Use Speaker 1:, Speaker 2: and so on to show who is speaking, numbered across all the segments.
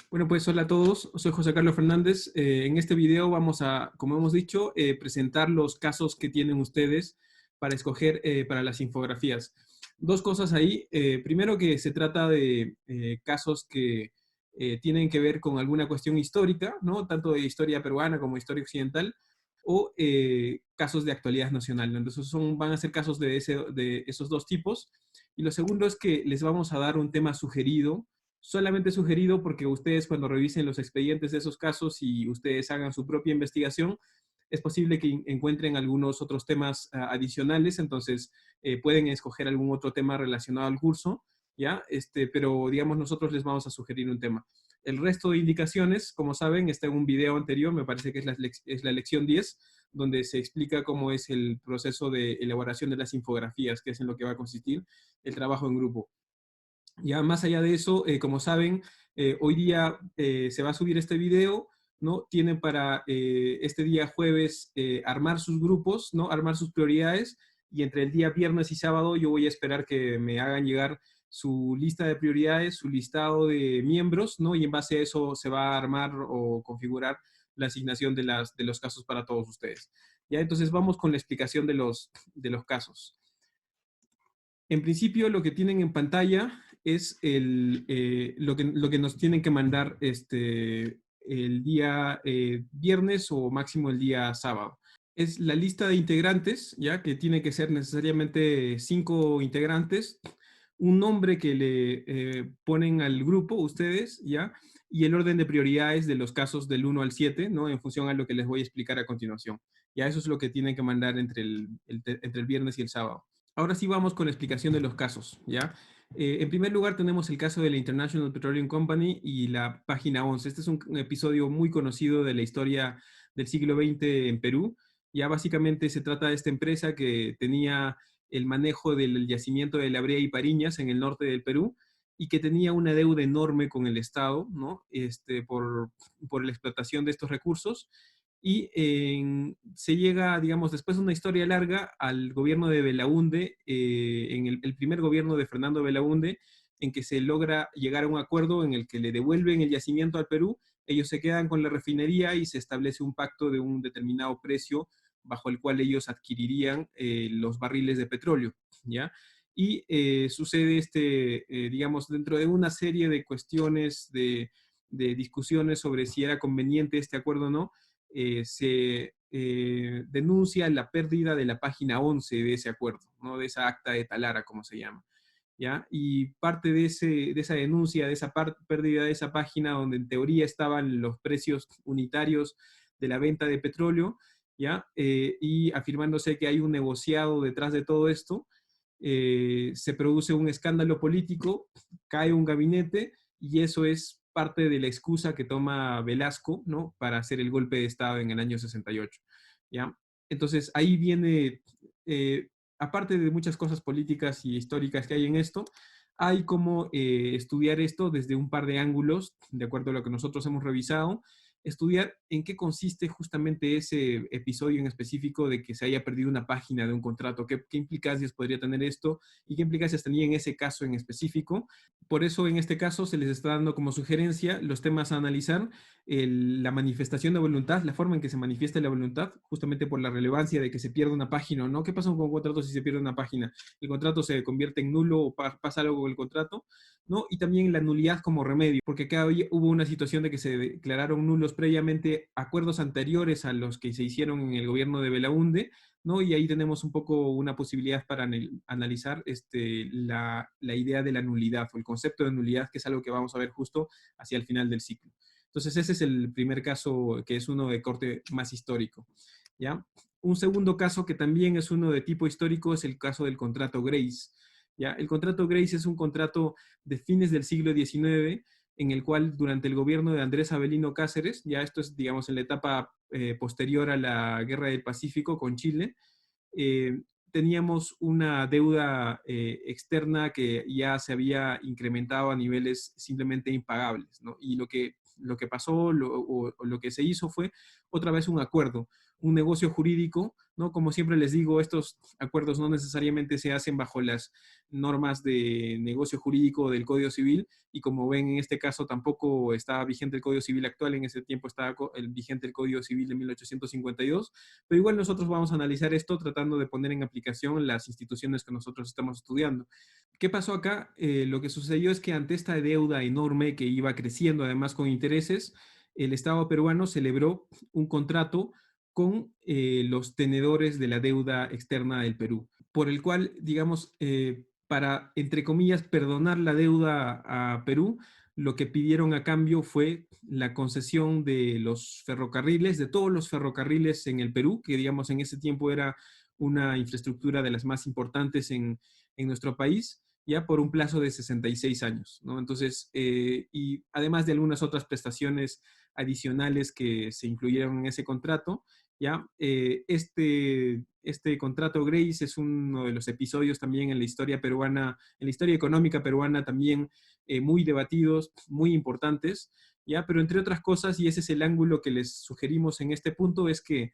Speaker 1: Bueno, pues hola a todos, soy José Carlos Fernández. En este video vamos a, como hemos dicho, presentar los casos que tienen ustedes para escoger para las infografías. Dos cosas ahí. Primero que se trata de casos que tienen que ver con alguna cuestión histórica, ¿no? Tanto de historia peruana como historia occidental, o casos de actualidad nacional, ¿no? Entonces van a ser casos de esos dos tipos. Y lo segundo es que les vamos a dar un tema sugerido, solamente sugerido porque ustedes cuando revisen los expedientes de esos casos y ustedes hagan su propia investigación, es posible que encuentren algunos otros temas adicionales, entonces pueden escoger algún otro tema relacionado al curso, ¿ya? Pero digamos nosotros les vamos a sugerir un tema. El resto de indicaciones, como saben, está en un video anterior, me parece que es la lección 10, donde se explica cómo es el proceso de elaboración de las infografías, que es en lo que va a consistir el trabajo en grupo. Ya más allá de eso, como saben, hoy día se va a subir este video, ¿no? Tienen para este día jueves armar sus grupos, ¿no? Armar sus prioridades, y entre el día viernes y sábado yo voy a esperar que me hagan llegar su lista de prioridades, su listado de miembros, ¿no? Y en base a eso se va a armar o configurar la asignación de los casos para todos ustedes. Ya, entonces vamos con la explicación de los casos. En principio, lo que tienen en pantalla es lo que nos tienen que mandar el día viernes o máximo el día sábado. Es la lista de integrantes, ya que tiene que ser necesariamente 5 integrantes, un nombre que le ponen al grupo ustedes, ya, y el orden de prioridades de los casos del 1 al 7, ¿no? En función a lo que les voy a explicar a continuación. Ya eso es lo que tienen que mandar entre el viernes y el sábado. Ahora sí vamos con la explicación de los casos, ¿ya? En primer lugar tenemos el caso de la International Petroleum Company y la página 11. Este es un episodio muy conocido de la historia del siglo XX en Perú. Ya básicamente se trata de esta empresa que tenía el manejo del yacimiento de La Brea y Pariñas en el norte del Perú y que tenía una deuda enorme con el Estado, ¿no? Por la explotación de estos recursos y se llega, digamos, después de una historia larga, al gobierno de Belaúnde, en el primer gobierno de Fernando Belaúnde, en que se logra llegar a un acuerdo en el que le devuelven el yacimiento al Perú, ellos se quedan con la refinería y se establece un pacto de un determinado precio bajo el cual ellos adquirirían los barriles de petróleo, ¿ya? Y sucede digamos, dentro de una serie de cuestiones, de discusiones sobre si era conveniente este acuerdo o no, se denuncia la pérdida de la página 11 de ese acuerdo, ¿no? De esa acta de Talara, como se llama, ¿ya? Y parte de esa denuncia, de esa pérdida de esa página donde en teoría estaban los precios unitarios de la venta de petróleo, ¿ya? Y afirmándose que hay un negociado detrás de todo esto, se produce un escándalo político, cae un gabinete y eso es parte de la excusa que toma Velasco, ¿no? Para hacer el golpe de Estado en el año 68, ¿ya? Entonces ahí viene, aparte de muchas cosas políticas y históricas que hay en esto, hay como estudiar esto desde un par de ángulos, de acuerdo a lo que nosotros hemos revisado, estudiar en qué consiste justamente ese episodio en específico de que se haya perdido una página de un contrato, qué implicancias podría tener esto y qué implicancias tenía en ese caso en específico. Por eso en este caso se les está dando como sugerencia los temas a analizar, la manifestación de voluntad, la forma en que se manifiesta la voluntad, justamente por la relevancia de que se pierda una página o no. ¿Qué pasa con un contrato si se pierde una página? ¿El contrato se convierte en nulo o pasa algo con el contrato? ¿No? Y también la nulidad como remedio, porque acá hubo una situación de que se declararon nulos previamente acuerdos anteriores a los que se hicieron en el gobierno de Belaúnde, ¿no? Y ahí tenemos un poco una posibilidad para analizar la idea de la nulidad o el concepto de nulidad, que es algo que vamos a ver justo hacia el final del ciclo. Entonces ese es el primer caso, que es uno de corte más histórico, ¿ya? Un segundo caso que también es uno de tipo histórico es el caso del contrato Grace, ¿ya? El contrato Grace es un contrato de fines del siglo XIX en el cual durante el gobierno de Andrés Avelino Cáceres, ya esto es, digamos, en la etapa posterior a la Guerra del Pacífico con Chile, teníamos una deuda externa que ya se había incrementado a niveles simplemente impagables, ¿no? Y lo que pasó o lo que se hizo fue otra vez un acuerdo. un negocio jurídico, ¿no? Como siempre les digo, estos acuerdos no necesariamente se hacen bajo las normas de negocio jurídico del Código Civil, y como ven, en este caso tampoco estaba vigente el Código Civil actual, en ese tiempo estaba vigente el Código Civil de 1852, pero igual nosotros vamos a analizar esto tratando de poner en aplicación las instituciones que nosotros estamos estudiando. ¿Qué pasó acá? Lo que sucedió es que ante esta deuda enorme que iba creciendo, además con intereses, el Estado peruano celebró un contrato con los tenedores de la deuda externa del Perú, por el cual, digamos, para, entre comillas, perdonar la deuda a Perú, lo que pidieron a cambio fue la concesión de los ferrocarriles, de todos los ferrocarriles en el Perú, que digamos en ese tiempo era una infraestructura de las más importantes en nuestro país, ya por un plazo de 66 años, ¿no? Entonces, y además de algunas otras prestaciones adicionales que se incluyeron en ese contrato, ¿ya? Este contrato Grace es uno de los episodios también en la historia peruana, en la historia económica peruana también muy debatidos, muy importantes, ¿ya? Pero entre otras cosas, y ese es el ángulo que les sugerimos en este punto, es que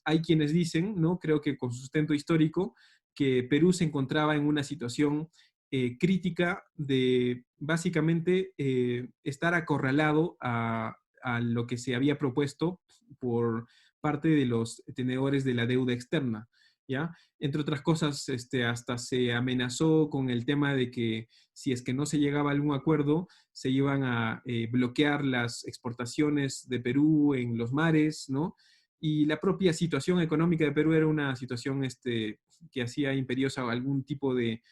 Speaker 1: hay quienes dicen, ¿no? Creo que con sustento histórico, que Perú se encontraba en una situación crítica de básicamente estar acorralado a lo que se había propuesto por parte de los tenedores de la deuda externa, ¿ya? Entre otras cosas, hasta se amenazó con el tema de que si es que no se llegaba a algún acuerdo, se iban a bloquear las exportaciones de Perú en los mares, ¿no? Y la propia situación económica de Perú era una situación que hacía imperiosa algún tipo de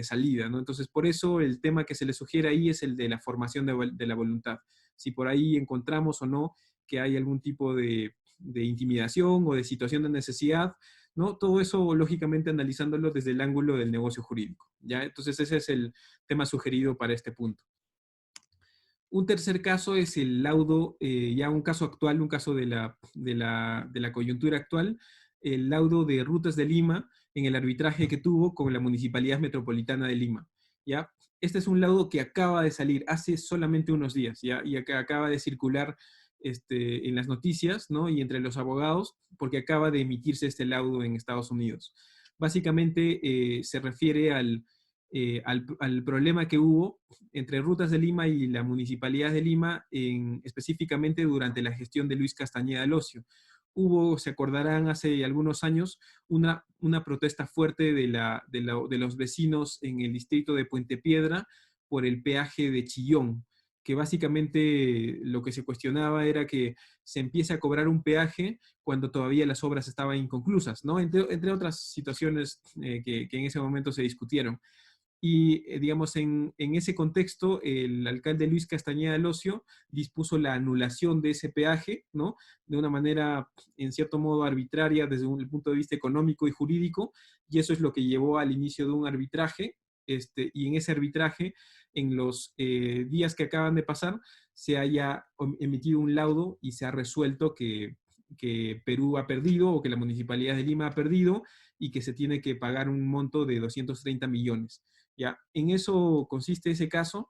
Speaker 1: salida, ¿no? Entonces, por eso el tema que se le sugiere ahí es el de la formación de la voluntad. Si por ahí encontramos o no que hay algún tipo de intimidación o de situación de necesidad, ¿no? Todo eso, lógicamente, analizándolo desde el ángulo del negocio jurídico, ¿ya? Entonces, ese es el tema sugerido para este punto. Un tercer caso es el laudo, ya un caso actual, un caso de la coyuntura actual, el laudo de Rutas de Lima en el arbitraje que tuvo con la Municipalidad Metropolitana de Lima, ¿ya? Este es un laudo que acaba de salir hace solamente unos días, ¿ya? Y acaba de circular en las noticias, ¿no? Y entre los abogados, porque acaba de emitirse este laudo en Estados Unidos. Básicamente se refiere al problema que hubo entre Rutas de Lima y la Municipalidad de Lima, específicamente durante la gestión de Luis Castañeda Locio. Hubo, se acordarán, hace algunos años, una protesta fuerte de los vecinos en el distrito de Puente Piedra por el peaje de Chillón, que básicamente lo que se cuestionaba era que se empiece a cobrar un peaje cuando todavía las obras estaban inconclusas, ¿no? Entre otras situaciones que en ese momento se discutieron. Y, digamos, en ese contexto, el alcalde Luis Castañeda Locio dispuso la anulación de ese peaje, ¿no? De una manera, en cierto modo, arbitraria desde el punto de vista económico y jurídico, y eso es lo que llevó al inicio de un arbitraje, y en ese arbitraje, en los días que acaban de pasar, se haya emitido un laudo y se ha resuelto que Perú ha perdido o que la Municipalidad de Lima ha perdido y que se tiene que pagar un monto de 230 millones. ¿Ya? En eso consiste ese caso.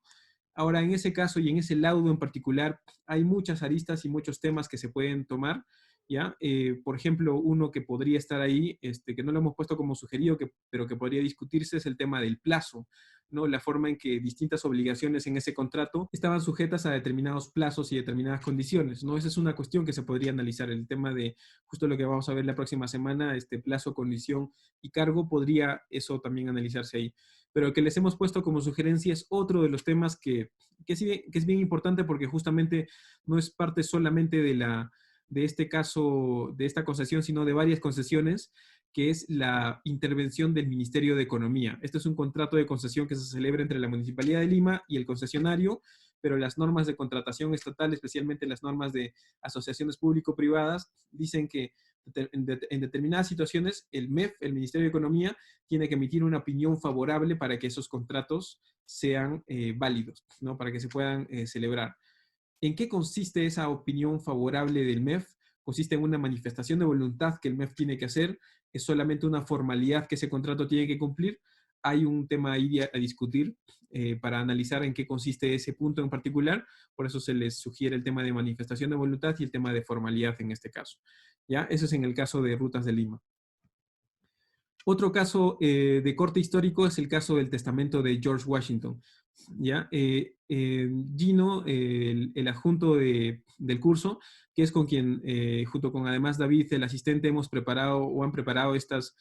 Speaker 1: Ahora, en ese caso y en ese laudo en particular, hay muchas aristas y muchos temas que se pueden tomar, ¿ya? Por ejemplo, uno que podría estar ahí, que no lo hemos puesto como sugerido, pero que podría discutirse, es el tema del plazo, ¿no? La forma en que distintas obligaciones en ese contrato estaban sujetas a determinados plazos y determinadas condiciones, ¿no? Esa es una cuestión que se podría analizar. El tema de justo lo que vamos a ver la próxima semana, plazo, condición y cargo, podría eso también analizarse ahí. Pero el que les hemos puesto como sugerencia es otro de los temas que es bien importante, porque justamente no es parte solamente de este caso, de esta concesión, sino de varias concesiones, que es la intervención del Ministerio de Economía. Este es un contrato de concesión que se celebra entre la Municipalidad de Lima y el concesionario, pero las normas de contratación estatal, especialmente las normas de asociaciones público-privadas, dicen que en determinadas situaciones el MEF, el Ministerio de Economía, tiene que emitir una opinión favorable para que esos contratos sean válidos, ¿no? Para que se puedan celebrar. ¿En qué consiste esa opinión favorable del MEF? Consiste en una manifestación de voluntad que el MEF tiene que hacer, es solamente una formalidad que ese contrato tiene que cumplir. hay un tema ahí a discutir para analizar en qué consiste ese punto en particular. Por eso se les sugiere el tema de manifestación de voluntad y el tema de formalidad en este caso. ¿Ya? Eso es en el caso de Rutas de Lima. Otro caso de corte histórico es el caso del testamento de George Washington. ¿Ya? Gino, el adjunto del curso, que es con quien, junto con además David, el asistente, hemos preparado o han preparado estas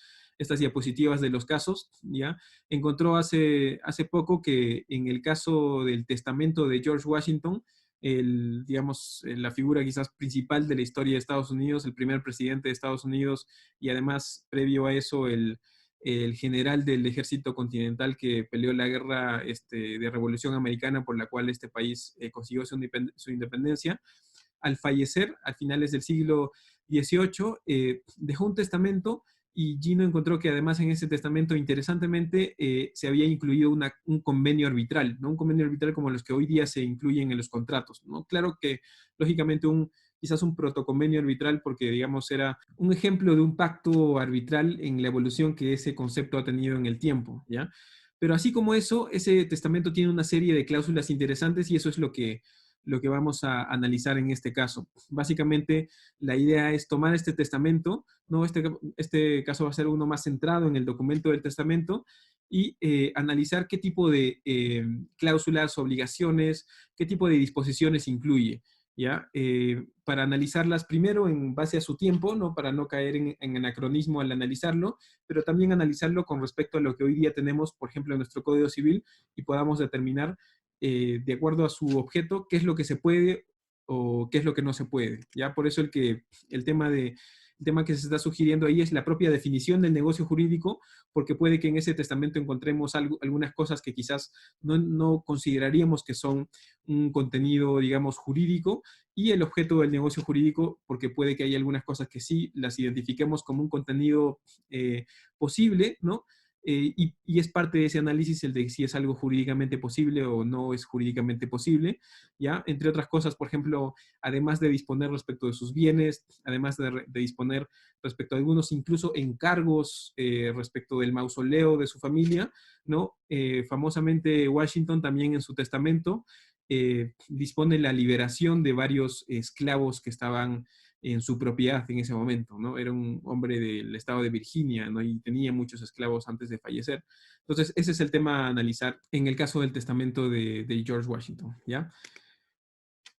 Speaker 1: diapositivas de los casos, ¿ya? Encontró hace poco que en el caso del testamento de George Washington, digamos, la figura quizás principal de la historia de Estados Unidos, el primer presidente de Estados Unidos, y además, previo a eso, el general del ejército continental que peleó la guerra de Revolución Americana por la cual este país consiguió su independencia. Al fallecer, a finales del siglo XVIII, dejó un testamento y Gino encontró que además en ese testamento, interesantemente, se había incluido un convenio arbitral, ¿no? Un convenio arbitral como los que hoy día se incluyen en los contratos, ¿no? Claro que, lógicamente, quizás un protoconvenio arbitral porque, digamos, era un ejemplo de un pacto arbitral en la evolución que ese concepto ha tenido en el tiempo, ¿ya? Pero así como eso, ese testamento tiene una serie de cláusulas interesantes y eso es lo que vamos a analizar en este caso. Básicamente, la idea es tomar este testamento, ¿no? Este caso va a ser uno más centrado en el documento del testamento y analizar qué tipo de cláusulas, obligaciones, qué tipo de disposiciones incluye. ¿Ya? Para analizarlas primero en base a su tiempo, ¿no? Para no caer en anacronismo al analizarlo, pero también analizarlo con respecto a lo que hoy día tenemos, por ejemplo, en nuestro Código Civil, y podamos determinar, de acuerdo a su objeto, qué es lo que se puede o qué es lo que no se puede. ¿Ya? Por eso el tema que se está sugiriendo ahí es la propia definición del negocio jurídico, porque puede que en ese testamento encontremos algunas cosas que quizás no consideraríamos que son un contenido, digamos, jurídico, y el objeto del negocio jurídico, porque puede que haya algunas cosas que sí las identifiquemos como un contenido posible, ¿no? Y es parte de ese análisis el de si es algo jurídicamente posible o no es jurídicamente posible, ¿ya? Entre otras cosas, por ejemplo, además de disponer respecto de sus bienes, además de disponer respecto a algunos incluso encargos respecto del mausoleo de su familia, ¿no? Famosamente Washington también en su testamento dispone la liberación de varios esclavos que estaban en su propiedad en ese momento, ¿no? Era un hombre del estado de Virginia, ¿no? Y tenía muchos esclavos antes de fallecer. Entonces, ese es el tema a analizar en el caso del testamento de George Washington, ¿ya?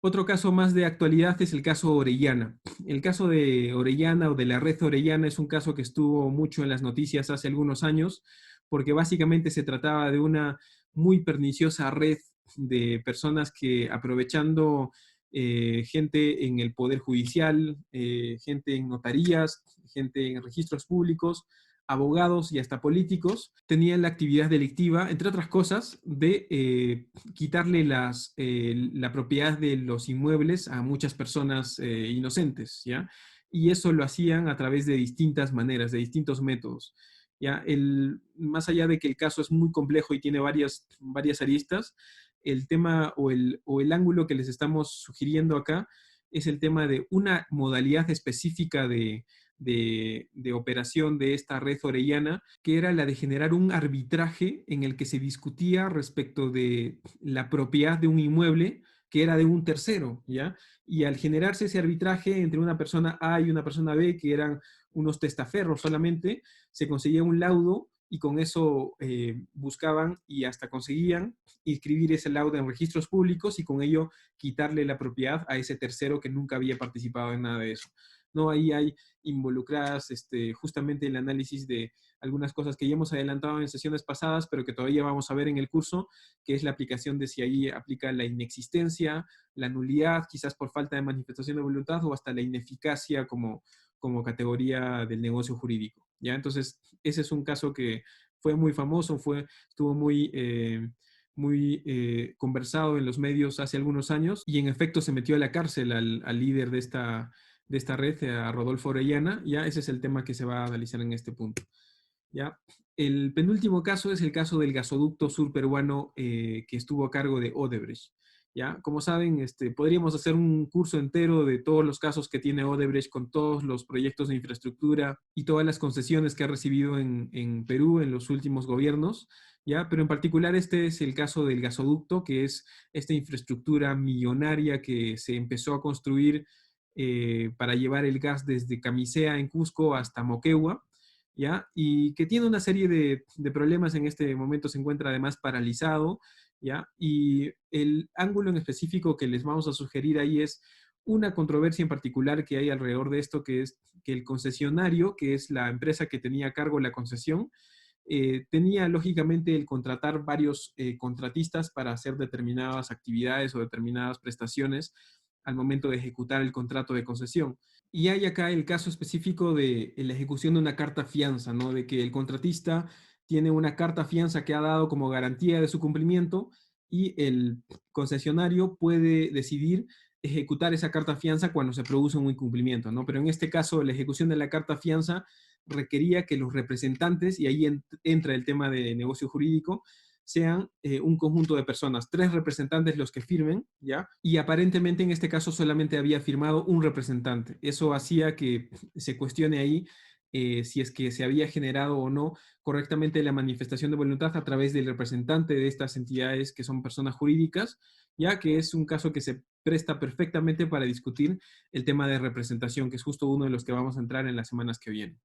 Speaker 1: Otro caso más de actualidad es el caso Orellana. El caso de Orellana o de la red Orellana es un caso que estuvo mucho en las noticias hace algunos años, porque básicamente se trataba de una muy perniciosa red de personas que aprovechando gente en el Poder Judicial, gente en notarías, gente en registros públicos, abogados y hasta políticos, tenían la actividad delictiva, entre otras cosas, de quitarle la propiedad de los inmuebles a muchas personas inocentes, ¿ya? Y eso lo hacían a través de distintas maneras, de distintos métodos. ¿Ya? Más allá de que el caso es muy complejo y tiene varias aristas, el tema o el ángulo que les estamos sugiriendo acá es el tema de una modalidad específica de operación de esta red orellana, que era la de generar un arbitraje en el que se discutía respecto de la propiedad de un inmueble que era de un tercero, ¿ya? Y al generarse ese arbitraje entre una persona A y una persona B, que eran unos testaferros solamente, se conseguía un laudo y con eso buscaban y hasta conseguían inscribir ese laudo en registros públicos y con ello quitarle la propiedad a ese tercero que nunca había participado en nada de eso. No, ahí hay involucradas justamente el análisis de algunas cosas que ya hemos adelantado en sesiones pasadas, pero que todavía vamos a ver en el curso, que es la aplicación de si ahí aplica la inexistencia, la nulidad, quizás por falta de manifestación de voluntad, o hasta la ineficacia como categoría del negocio jurídico. ¿Ya? Entonces, ese es un caso que fue muy famoso, estuvo muy conversado en los medios hace algunos años y en efecto se metió a la cárcel al líder de esta red, a Rodolfo Orellana. Ya ese es el tema que se va a analizar en este punto. ¿Ya? El penúltimo caso es el caso del gasoducto sur peruano que estuvo a cargo de Odebrecht. ¿ya? Como saben, podríamos hacer un curso entero de todos los casos que tiene Odebrecht con todos los proyectos de infraestructura y todas las concesiones que ha recibido en Perú en los últimos gobiernos, ¿ya? Pero en particular este es el caso del gasoducto, que es esta infraestructura millonaria que se empezó a construir para llevar el gas desde Camisea en Cusco hasta Moquegua, ¿ya? Y que tiene una serie de problemas. En este momento se encuentra además paralizado, ¿ya? Y el ángulo en específico que les vamos a sugerir ahí es una controversia en particular que hay alrededor de esto, que es que el concesionario, que es la empresa que tenía a cargo la concesión, tenía lógicamente el contratar varios contratistas para hacer determinadas actividades o determinadas prestaciones al momento de ejecutar el contrato de concesión. Y hay acá el caso específico de la ejecución de una carta fianza, ¿no? De que el contratista tiene una carta fianza que ha dado como garantía de su cumplimiento y el concesionario puede decidir ejecutar esa carta fianza cuando se produce un incumplimiento, ¿no? Pero en este caso, la ejecución de la carta fianza requería que los representantes, y ahí entra el tema de negocio jurídico, sean un conjunto de personas, 3 representantes los que firmen, ¿ya? Y aparentemente en este caso solamente había firmado un representante. Eso hacía que se cuestione ahí si es que se había generado o no correctamente la manifestación de voluntad a través del representante de estas entidades que son personas jurídicas, ya que es un caso que se presta perfectamente para discutir el tema de representación, que es justo uno de los que vamos a entrar en las semanas que vienen.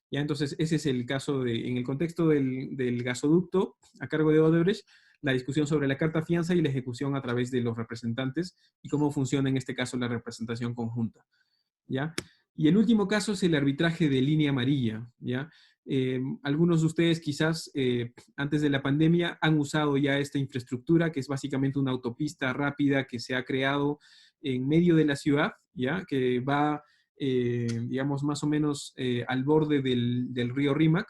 Speaker 1: Ya, entonces, ese es el caso en el contexto del gasoducto a cargo de Odebrecht, la discusión sobre la carta fianza y la ejecución a través de los representantes y cómo funciona en este caso la representación conjunta, ¿ya? Y el último caso es el arbitraje de línea amarilla, ¿ya? Algunos de ustedes quizás antes de la pandemia han usado ya esta infraestructura, que es básicamente una autopista rápida que se ha creado en medio de la ciudad, ¿ya? Que va digamos, más o menos al borde del río Rímac,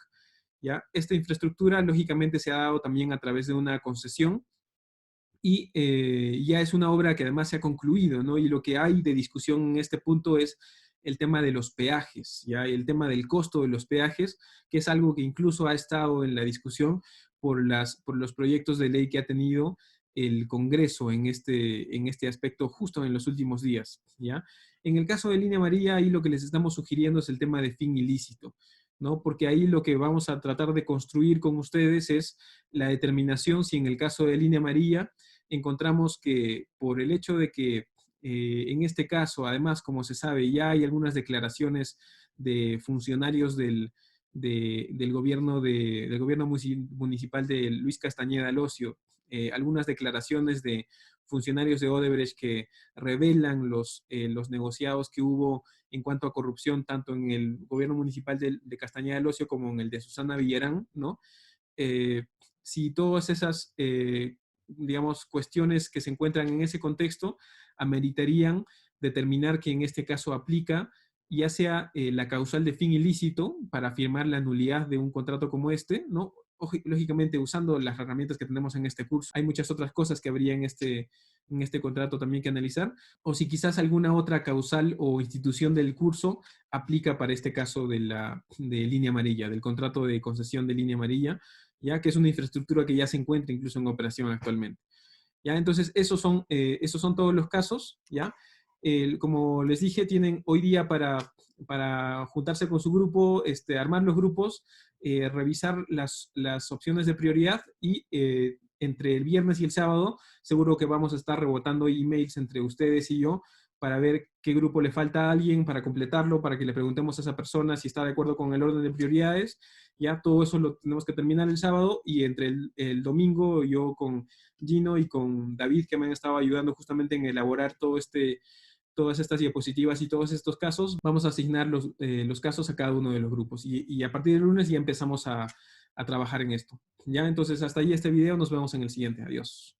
Speaker 1: ¿ya? Esta infraestructura, lógicamente, se ha dado también a través de una concesión y ya es una obra que además se ha concluido, ¿no? Y lo que hay de discusión en este punto es el tema de los peajes, ¿ya? El tema del costo de los peajes, que es algo que incluso ha estado en la discusión por los proyectos de ley que ha tenido el Congreso en este aspecto justo en los últimos días, ¿ya? En el caso de Línea Amarilla, ahí lo que les estamos sugiriendo es el tema de fin ilícito, ¿no? Porque ahí lo que vamos a tratar de construir con ustedes es la determinación si en el caso de Línea Amarilla encontramos que por el hecho de que en este caso, además, como se sabe, ya hay algunas declaraciones de funcionarios del gobierno, del gobierno municipal de Luis Castañeda Locio, algunas declaraciones de funcionarios de Odebrecht que revelan los negociados que hubo en cuanto a corrupción, tanto en el gobierno municipal de Castañeda del Ocio como en el de Susana Villarán, ¿no? Eh, si todas esas, digamos, cuestiones que se encuentran en ese contexto ameritarían determinar que en este caso aplica ya sea la causal de fin ilícito para afirmar la nulidad de un contrato como este, ¿no? Lógicamente usando las herramientas que tenemos en este curso. Hay muchas otras cosas que habría en este contrato también que analizar, o si quizás alguna otra causal o institución del curso aplica para este caso de línea amarilla, del contrato de concesión de línea amarilla, ya que es una infraestructura que ya se encuentra incluso en operación actualmente. ¿Ya? Entonces, esos son todos los casos, ¿ya? Como les dije, tienen hoy día para juntarse con su grupo, armar los grupos, revisar las opciones de prioridad y entre el viernes y el sábado seguro que vamos a estar rebotando emails entre ustedes y yo para ver qué grupo le falta a alguien para completarlo, para que le preguntemos a esa persona si está de acuerdo con el orden de prioridades. Ya todo eso lo tenemos que terminar el sábado y entre el domingo yo con Gino y con David, que me han estado ayudando justamente en elaborar todas estas diapositivas y todos estos casos, vamos a asignar los casos a cada uno de los grupos. Y a partir del lunes ya empezamos a trabajar en esto. Ya, entonces hasta ahí este video, nos vemos en el siguiente. Adiós.